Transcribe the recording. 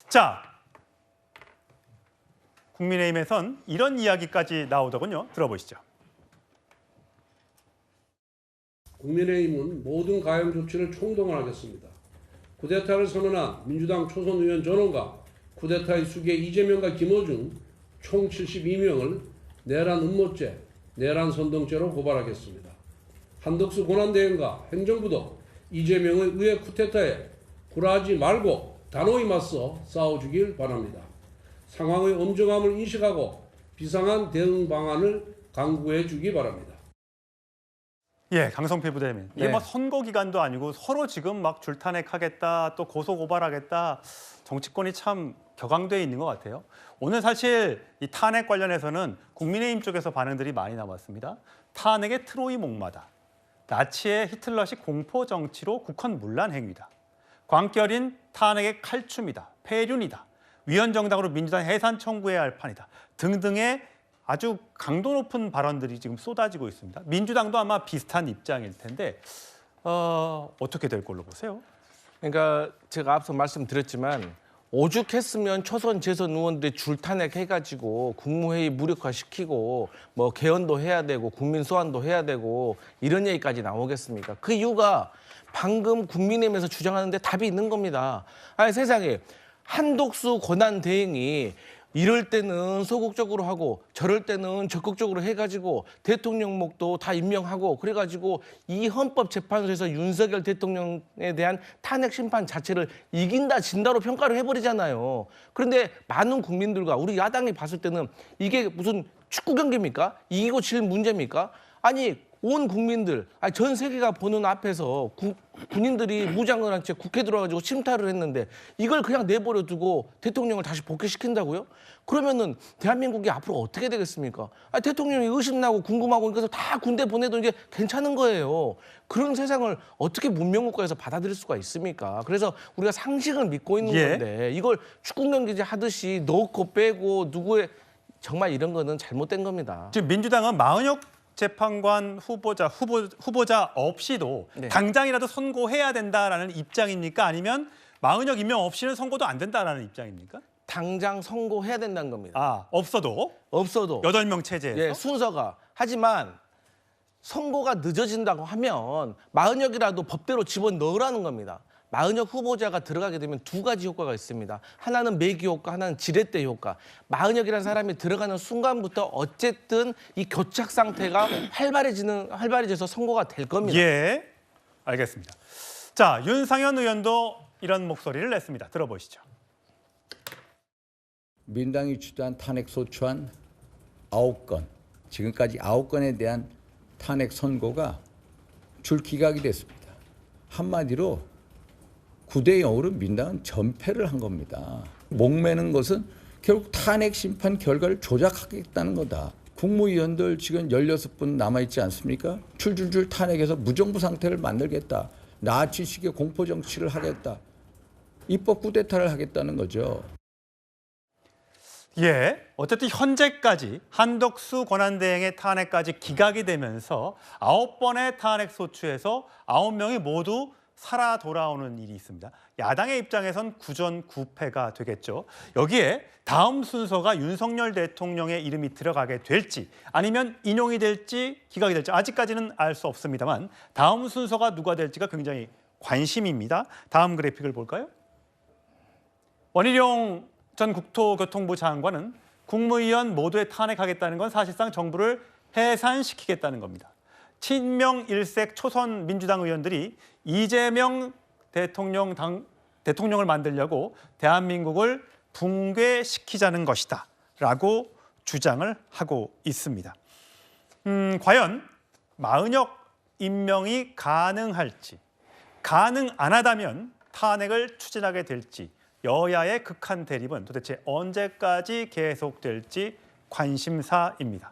자, 국민의힘에선 이런 이야기까지 나오더군요. 들어보시죠. 국민의힘은 모든 가용 조치를 총동원하겠습니다. 쿠데타를 선언한 민주당 초선 의원 전원과 쿠데타의 수괴 이재명과 김어준 총 72명을 내란 음모죄, 내란 선동죄로 고발하겠습니다. 한덕수 권한대행과 행정부도 이재명의 의회 쿠데타에 굴하지 말고 단호히 맞서 싸워주길 바랍니다. 상황의 엄중함을 인식하고 비상한 대응 방안을 강구해 주기 바랍니다. 예, 강성필 부대변인. 이게 네. 뭐 선거 기간도 아니고 서로 지금 막 줄탄핵하겠다, 또 고소 고발하겠다. 정치권이 참 격앙돼 있는 것 같아요. 오늘 사실 이 탄핵 관련해서는 국민의힘 쪽에서 반응들이 많이 나왔습니다. 탄핵의 트로이 목마다. 나치의 히틀러식 공포 정치로 국헌 문란 행위다. 광결인 탄핵의 칼춤이다. 폐륜이다. 위헌정당으로 민주당 해산 청구해야 할 판이다. 등등의 아주 강도 높은 발언들이 지금 쏟아지고 있습니다. 민주당도 아마 비슷한 입장일 텐데 어떻게 될 걸로 보세요? 그러니까 제가 앞서 말씀드렸지만 오죽했으면 초선 재선 의원들이 줄탄핵해가지고 국무회의 무력화시키고 뭐 개헌도 해야 되고 국민 소환도 해야 되고 이런 얘기까지 나오겠습니까? 그 이유가 방금 국민의힘에서 주장하는데 답이 있는 겁니다. 아니 세상에 한독수 권한대행이 이럴 때는 소극적으로 하고 저럴 때는 적극적으로 해가지고 대통령목도 다 임명하고 그래가지고 이 헌법재판소에서 윤석열 대통령에 대한 탄핵 심판 자체를 이긴다 진다로 평가를 해버리잖아요. 그런데 많은 국민들과 우리 야당이 봤을 때는 이게 무슨 축구 경기입니까? 이기고 질 문제입니까? 아니 온 국민들, 아니 전 세계가 보는 앞에서 군인들이 무장을 한 채 국회 들어가지고 침탈을 했는데 이걸 그냥 내버려 두고 대통령을 다시 복귀시킨다고요? 그러면은 대한민국이 앞으로 어떻게 되겠습니까? 아니, 대통령이 의심나고 궁금하고 그래서 다 군대 보내도 이제 괜찮은 거예요. 그런 세상을 어떻게 문명국가에서 받아들일 수가 있습니까? 그래서 우리가 상식을 믿고 있는 건데 이걸 축구 경기제 하듯이 넣고 빼고 누구의 정말 이런 거는 잘못된 겁니다. 지금 민주당은 마은혁 재판관 후보자 없이도 네. 당장이라도 선고해야 된다라는 입장입니까? 아니면 마은혁 임명 없이는 선고도 안 된다라는 입장입니까? 당장 선고해야 된다는 겁니다. 아, 없어도? 없어도 8명 체제에서? 예, 순서가. 하지만 선고가 늦어진다고 하면 마은혁이라도 법대로 집어넣으라는 겁니다. 마은혁 후보자가 들어가게 되면 두 가지 효과가 있습니다. 하나는 매기 효과, 하나는 지렛대 효과. 마은혁이라는 사람이 들어가는 순간부터 어쨌든 이 교착 상태가 활발해져서 선고가 될 겁니다. 예, 알겠습니다. 자, 윤상현 의원도 이런 목소리를 냈습니다. 들어보시죠. 민당이 주도한 탄핵 소추안 9건, 지금까지 9건에 대한 탄핵 선고가 줄기각이 됐습니다. 한마디로 9대 0으로 민당은 전패를 한 겁니다. 목매는 것은 결국 탄핵 심판 결과를 조작하겠다는 거다. 국무위원들 지금 16분 남아있지 않습니까? 줄줄줄 탄핵해서 무정부 상태를 만들겠다. 나치식의 공포정치를 하겠다. 입법 쿠데타를 하겠다는 거죠. 예, 어쨌든 현재까지 한덕수 권한대행의 탄핵까지 기각이 되면서 9번의 탄핵 소추에서 9명이 모두 살아 돌아오는 일이 있습니다. 야당의 입장에선 구전구패가 되겠죠. 여기에 다음 순서가 윤석열 대통령의 이름이 들어가게 될지 아니면 인용이 될지 기각이 될지 아직까지는 알 수 없습니다만 다음 순서가 누가 될지가 굉장히 관심입니다. 다음 그래픽을 볼까요? 원희룡 전 국토교통부 장관은 국무위원 모두에 탄핵하겠다는 건 사실상 정부를 해산시키겠다는 겁니다. 친명 일색 초선 민주당 의원들이 이재명 대통령을 만들려고 대한민국을 붕괴시키자는 것이다 라고 주장을 하고 있습니다. 과연 마은혁 임명이 가능할지, 가능 안 하다면 탄핵을 추진하게 될지 여야의 극한 대립은 도대체 언제까지 계속될지 관심사입니다.